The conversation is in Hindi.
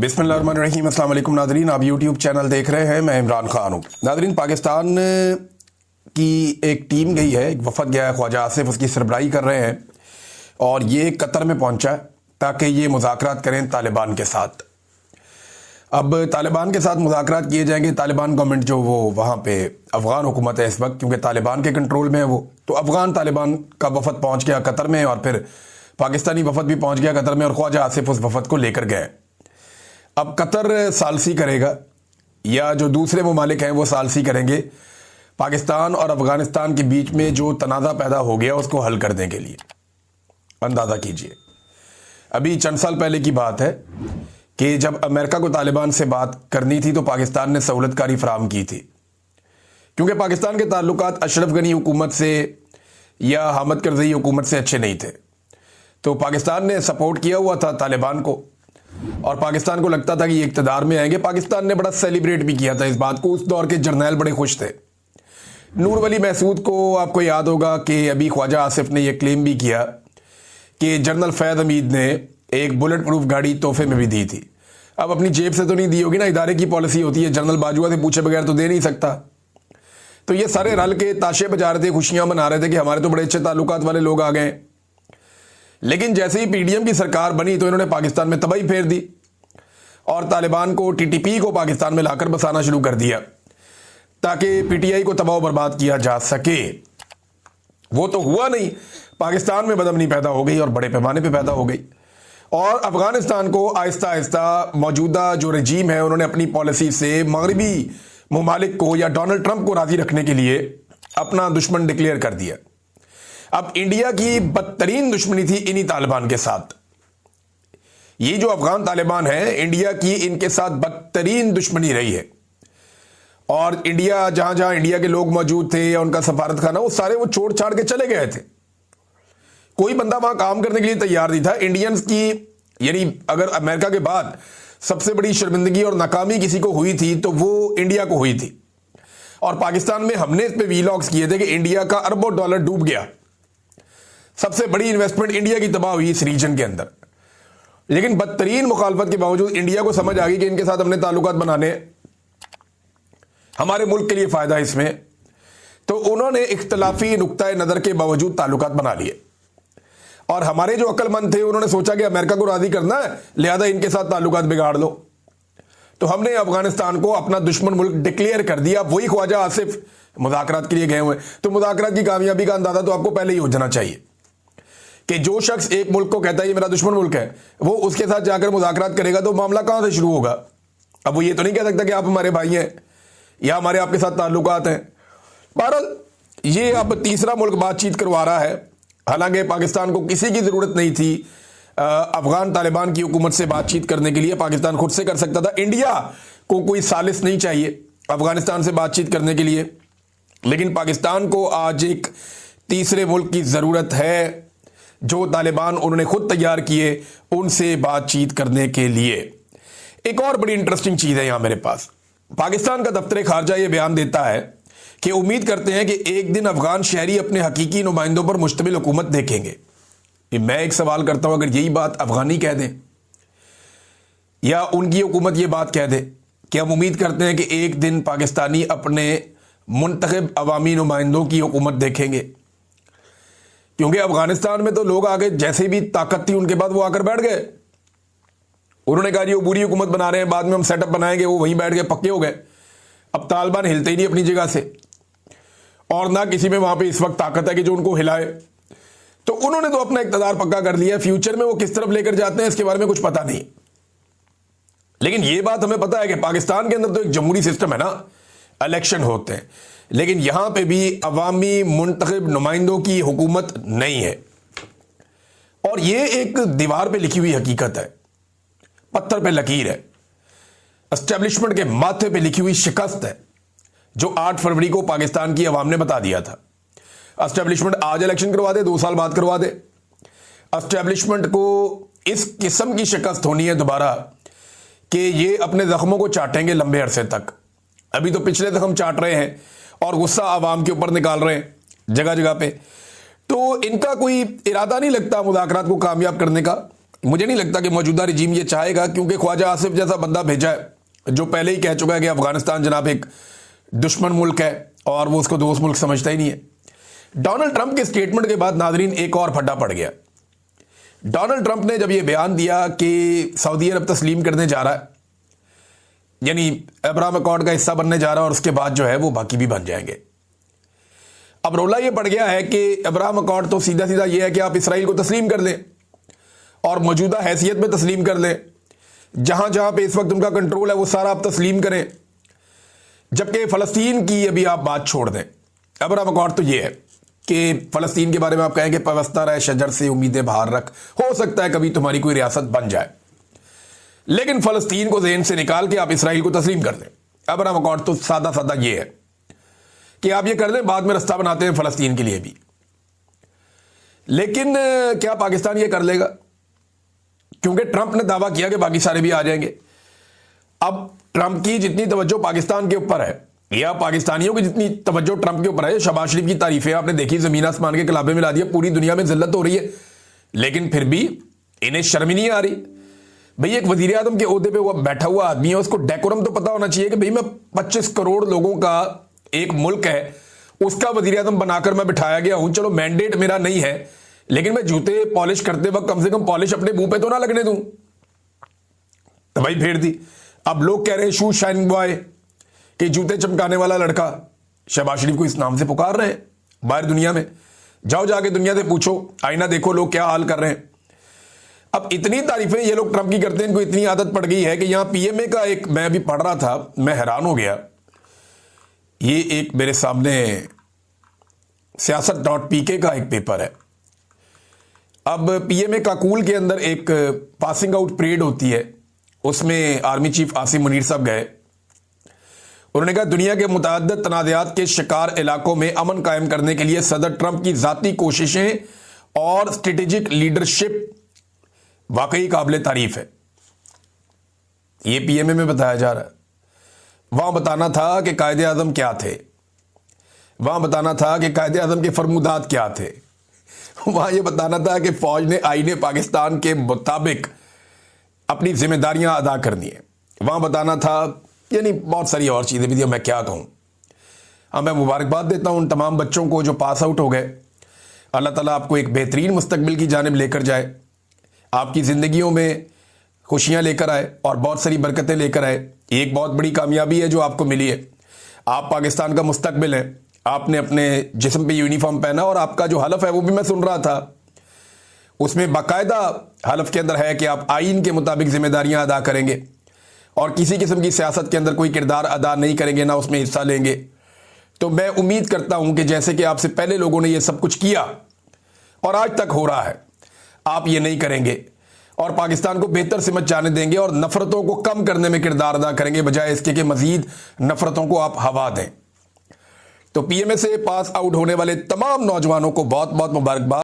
बिस्मिल्लाहिर्रहमानिर्रहीम। अस्सलाम वालेकुम नाज़रीन, आप यूट्यूब चैनल देख रहे हैं। मैं इमरान खान हूँ। नाज़रीन, पाकिस्तान की एक टीम गई है, एक वफद गया है, ख्वाजा आसिफ उसकी सरबराही कर रहे हैं और ये कतर में पहुंचा है ताकि ये मुज़ाकरात करें तालिबान के साथ। अब तालिबान के साथ मुज़ाकरात किए जाएंगे। तालिबान गवर्नमेंट जो वो वहाँ पे अफ़गान हुकूमत है इस वक्त, क्योंकि तालिबान के कंट्रोल में है वो, तो अफ़गान तालिबान का वफद पहुँच गया कतर में और फिर पाकिस्तानी वफद भी पहुँच गया कतर में और ख्वाजा आसिफ उस वफद को लेकर गए। अब कतर सालसी करेगा या जो दूसरे ममालिक हैं वो सालसी करेंगे पाकिस्तान और अफगानिस्तान के बीच में जो तनाज़ा पैदा हो गया उसको हल करने के लिए। अंदाज़ा कीजिए, अभी चंद साल पहले की बात है कि जब अमेरिका को तालिबान से बात करनी थी तो पाकिस्तान ने सहूलतकारी फराम की थी, क्योंकि पाकिस्तान के ताल्लुकात अशरफ गनी हुकूमत से या हामिद करज़ई हुकूमत से अच्छे नहीं थे। तो पाकिस्तान ने सपोर्ट किया हुआ था तालिबान को और पाकिस्तान को लगता था कि ये इक़्तिदार में आएंगे। पाकिस्तान ने बड़ा सेलिब्रेट भी किया था इस बात को। उस दौर के जर्नैल बड़े खुश थे। नूर वली महसूद को आपको याद होगा कि अभी ख्वाजा आसिफ ने यह क्लेम भी किया कि जनरल फैज़ हमीद ने एक बुलेट प्रूफ गाड़ी तोहफे में भी दी थी। अब अपनी जेब से तो नहीं दी होगी ना, इदारे की पॉलिसी होती है, जनरल बाजुआ से पूछे बगैर तो दे नहीं सकता। तो ये सारे रल के ताशे बजा रहे थे, खुशियां मना रहे थे कि हमारे तो बड़े अच्छे ताल्लुकात वाले लोग आ गए। लेकिन जैसे ही पीडीएम की सरकार बनी तो इन्होंने पाकिस्तान में तबाही फेर दी और तालिबान को, टीटीपी को पाकिस्तान में लाकर बसाना शुरू कर दिया ताकि पीटीआई को तबाह बर्बाद किया जा सके। वो तो हुआ नहीं, पाकिस्तान में बदअमनी पैदा हो गई और बड़े पैमाने पे पैदा हो गई और अफगानिस्तान को आहिस्ता आहिस्ता मौजूदा जो रजीम है उन्होंने अपनी पॉलिसी से मगरबी ममालिक को या डोनाल्ड ट्रंप को राजी रखने के लिए अपना दुश्मन डिक्लेयर कर दिया। अब इंडिया की बदतरीन दुश्मनी थी इन्हीं तालिबान के साथ। ये जो अफगान तालिबान है, इंडिया की इनके साथ बदतरीन दुश्मनी रही है और इंडिया जहां जहां इंडिया के लोग मौजूद थे या उनका सफारत खाना, वो सारे वो छोड़ छाड़ के चले गए थे। कोई बंदा वहां काम करने के लिए तैयार नहीं था। इंडियंस की, यानी अगर अमेरिका के बाद सबसे बड़ी शर्मिंदगी और नाकामी किसी को हुई थी तो वो इंडिया को हुई थी। और पाकिस्तान में हमने इस पे वीलॉग्स किए थे कि इंडिया का अरबों डॉलर डूब गया, सबसे बड़ी इन्वेस्टमेंट इंडिया की तबाह हुई इस रीजन के अंदर। लेकिन बदतरीन मुखालफत के बावजूद इंडिया को समझ आ गई कि इनके साथ हमने ताल्लुकात बनाने, हमारे मुल्क के लिए फायदा इसमें, तो उन्होंने इख्तलाफी नुक्ता नजर के बावजूद ताल्लुकात बना लिए। और हमारे जो अक्लमंद थे उन्होंने सोचा कि अमेरिका को राजी करना है, लिहाजा इनके साथ ताल्लुकात बिगाड़ लो। तो हमने अफगानिस्तान को अपना दुश्मन मुल्क डिक्लेयर कर दिया। वही ख्वाजा आसिफ मुज़ाकरात के लिए गए हुए। तो मुज़ाकरात की कामयाबी का अंदाजा तो आपको पहले ही हो जाना चाहिए कि जो शख्स एक मुल्क को कहता है ये मेरा दुश्मन मुल्क है, वो उसके साथ जाकर मुज़ाकरात करेगा तो मामला कहां से शुरू होगा। अब वो ये तो नहीं कह सकता कि आप हमारे भाई हैं या हमारे आपके साथ ताल्लुकात हैं। बहरहाल ये अब तीसरा मुल्क बातचीत करवा रहा है। हालांकि पाकिस्तान को किसी की ज़रूरत नहीं थी अफगान तालिबान की हुकूमत से बातचीत करने के लिए, पाकिस्तान खुद से कर सकता था। इंडिया को कोई सालिस नहीं चाहिए अफगानिस्तान से बातचीत करने के लिए, लेकिन पाकिस्तान को आज एक तीसरे मुल्क की ज़रूरत है जो तालिबान उन्होंने खुद तैयार किए उनसे बातचीत करने के लिए। एक और बड़ी इंटरेस्टिंग चीज़ है यहां मेरे पास। पाकिस्तान का दफ्तर खारजा यह बयान देता है कि उम्मीद करते हैं कि एक दिन अफगान शहरी अपने हकीकी नुमाइंदों पर मुश्तमिल हुकूमत देखेंगे। मैं एक सवाल करता हूं, अगर यही बात अफगानी कह दें या उनकी हुकूमत यह बात कह दे कि हम उम्मीद करते हैं कि एक दिन पाकिस्तानी अपने मुंतखब अवामी नुमाइंदों की हुकूमत देखेंगे, क्योंकि अफगानिस्तान में तो लोग आगे जैसे भी ताकत थी उनके बाद वो आकर बैठ गए। उन्होंने कहा जी वो बुरी हुकूमत बना रहे हैं, बाद में हम सेटअप बनाएंगे, वो वहीं बैठ गए, पक्के हो गए। अब तालिबान हिलते ही नहीं अपनी जगह से और ना किसी में वहां पे इस वक्त ताकत है कि जो उनको हिलाए। तो उन्होंने तो अपना इक़्तिदार पक्का कर लिया। फ्यूचर में वो किस तरफ लेकर जाते हैं इसके बारे में कुछ पता नहीं। लेकिन ये बात हमें पता है कि पाकिस्तान के अंदर तो एक जमहूरी सिस्टम है ना, इलेक्शन होते हैं, लेकिन यहां पे भी अवामी मुंतखब नुमाइंदों की हुकूमत नहीं है। और ये एक दीवार पे लिखी हुई हकीकत है, पत्थर पे लकीर है, एस्टेब्लिशमेंट के माथे पे लिखी हुई शिकस्त है जो 8 फरवरी को पाकिस्तान की अवाम ने बता दिया था। एस्टेब्लिशमेंट आज इलेक्शन करवा दे, 2 साल बाद करवा दे, एस्टेब्लिशमेंट को इस किस्म की शिकस्त होनी है दोबारा कि ये अपने जख्मों को चाटेंगे लंबे अरसे तक। अभी तो पिछले जख्म चाट रहे हैं और गुस्सा आवाम के ऊपर निकाल रहे हैं जगह जगह पे। तो इनका कोई इरादा नहीं लगता मुज़ाकरात को कामयाब करने का। मुझे नहीं लगता कि मौजूदा रिजीम ये चाहेगा, क्योंकि ख्वाजा आसिफ जैसा बंदा भेजा है जो पहले ही कह चुका है कि अफगानिस्तान जनाब एक दुश्मन मुल्क है और वो उसको दोस्त मुल्क समझता ही नहीं है। डोनाल्ड ट्रंप के स्टेटमेंट के बाद नाजरीन एक और फड्डा पड़ गया। डोनाल्ड ट्रंप ने जब ये बयान दिया कि सऊदी अरब तस्लीम करने जा रहा है, यानी अब्राहम अकॉर्ड का हिस्सा बनने जा रहा है, और उसके बाद जो है वो बाकी भी बन जाएंगे। अब रोला ये पड़ गया है कि अब्राहम अकॉर्ड तो सीधा सीधा ये है कि आप इसराइल को तस्लीम कर लें और मौजूदा हैसियत में तस्लीम कर लें, जहां जहां पे इस वक्त उनका कंट्रोल है वो सारा आप तस्लीम करें, जबकि फ़लस्तीन की अभी आप बात छोड़ दें। अब्राहम अकॉर्ड तो ये है कि फ़लस्तीन के बारे में आप कहें कि पवस्ता रहे शजर से उम्मीदें बाहर रख, हो सकता है कभी तुम्हारी कोई रियासत बन जाए, लेकिन फ़लस्तीन को ज़हन से निकाल के आप इसराइल को तस्लीम कर दें। अब्राहम अकॉर्ड तो सादा सादा ये है कि आप ये कर लें, बाद में रास्ता बनाते हैं फ़लस्तीन के लिए भी। लेकिन क्या पाकिस्तान ये कर लेगा? क्योंकि ट्रंप ने दावा किया कि बाकी सारे भी आ जाएंगे। अब ट्रंप की जितनी तवज्जो पाकिस्तान के ऊपर है, या पाकिस्तानियों की जितनी तवज्जो ट्रंप के ऊपर है, शहबाज शरीफ की तारीफें आपने देखी, जमीन आसमान के कलाबे मिला दिया, पूरी दुनिया में जिल्लत हो रही है, लेकिन फिर भी इन्हें शर्म ही नहीं आ रही। भाई एक वजीर आजम के ओहदे पे वो बैठा हुआ आदमी है, उसको डेकोरम तो पता होना चाहिए कि भाई मैं 25 करोड़ लोगों का एक मुल्क है, उसका वजीर आजम बनाकर मैं बिठाया गया हूं। चलो मैंडेट मेरा नहीं है, लेकिन मैं जूते पॉलिश करते वक्त कम से कम पॉलिश अपने मुंह पे तो ना लगने दूं। तो भाई फेर दी। अब लोग कह रहे हैं शू शाइन बॉय, कि जूते चमकाने वाला लड़का, शहबाज शरीफ को इस नाम से पुकार रहे हैं बाहर दुनिया में। जाओ जाके दुनिया से पूछो, आईना देखो, लोग क्या हाल कर रहे हैं। अब इतनी तारीफें ये लोग ट्रंप की करते हैं, इनको इतनी आदत पड़ गई है कि यहां पीएमए का एक, मैं अभी पढ़ रहा था, मैं हैरान हो गया। ये एक मेरे सामने siyaasat.pk का एक पेपर है। अब पीएमए काकूल के अंदर एक पासिंग आउट परेड होती है, उसमें आर्मी चीफ आसिम मुनीर साहब गए। उन्होंने कहा दुनिया के मुतअद्दिद तनाज़ात के शिकार इलाकों में अमन कायम करने के लिए सदर ट्रंप की ज़ाती कोशिशें और स्ट्रेटेजिक लीडरशिप वाकई काबिल तारीफ है। ये पीएमए में बताया जा रहा है। वहां बताना था कि कायदे आज़म क्या थे, वहां बताना था कि कायदे आज़म के फरमुदात क्या थे, वहां यह बताना था कि फौज ने आईने पाकिस्तान के मुताबिक अपनी जिम्मेदारियां अदा करनी है, वहां बताना था, यानी बहुत सारी और चीज़ें भी थी। मैं क्या कहूँ। हाँ, मैं मुबारकबाद देता हूँ उन तमाम बच्चों को जो पास आउट हो गए। अल्लाह ताला आपको एक बेहतरीन मुस्तकबिल की जानिब लेकर जाए, आपकी ज़िंदगियों में खुशियाँ लेकर आए और बहुत सारी बरकतें लेकर आए। एक बहुत बड़ी कामयाबी है जो आपको मिली है। आप पाकिस्तान का मुस्तकबिल हैं। आपने अपने जिस्म पे यूनिफॉर्म पहना और आपका जो हलफ है वो भी मैं सुन रहा था, उसमें बाकायदा हलफ के अंदर है कि आप आइन के मुताबिक जिम्मेदारियां अदा करेंगे और किसी किस्म की सियासत के अंदर कोई किरदार अदा नहीं करेंगे, ना उसमें हिस्सा लेंगे। तो मैं उम्मीद करता हूं कि जैसे कि आपसे पहले लोगों ने ये सब कुछ किया और आज तक हो रहा है, आप ये नहीं करेंगे और पाकिस्तान को बेहतर समझ जाने देंगे और नफरतों को कम करने में किरदार अदा करेंगे, बजाय इसके कि मजीद नफरतों को आप हवा दें। तो पीएमए से पास आउट होने वाले तमाम नौजवानों को बहुत बहुत मुबारकबाद।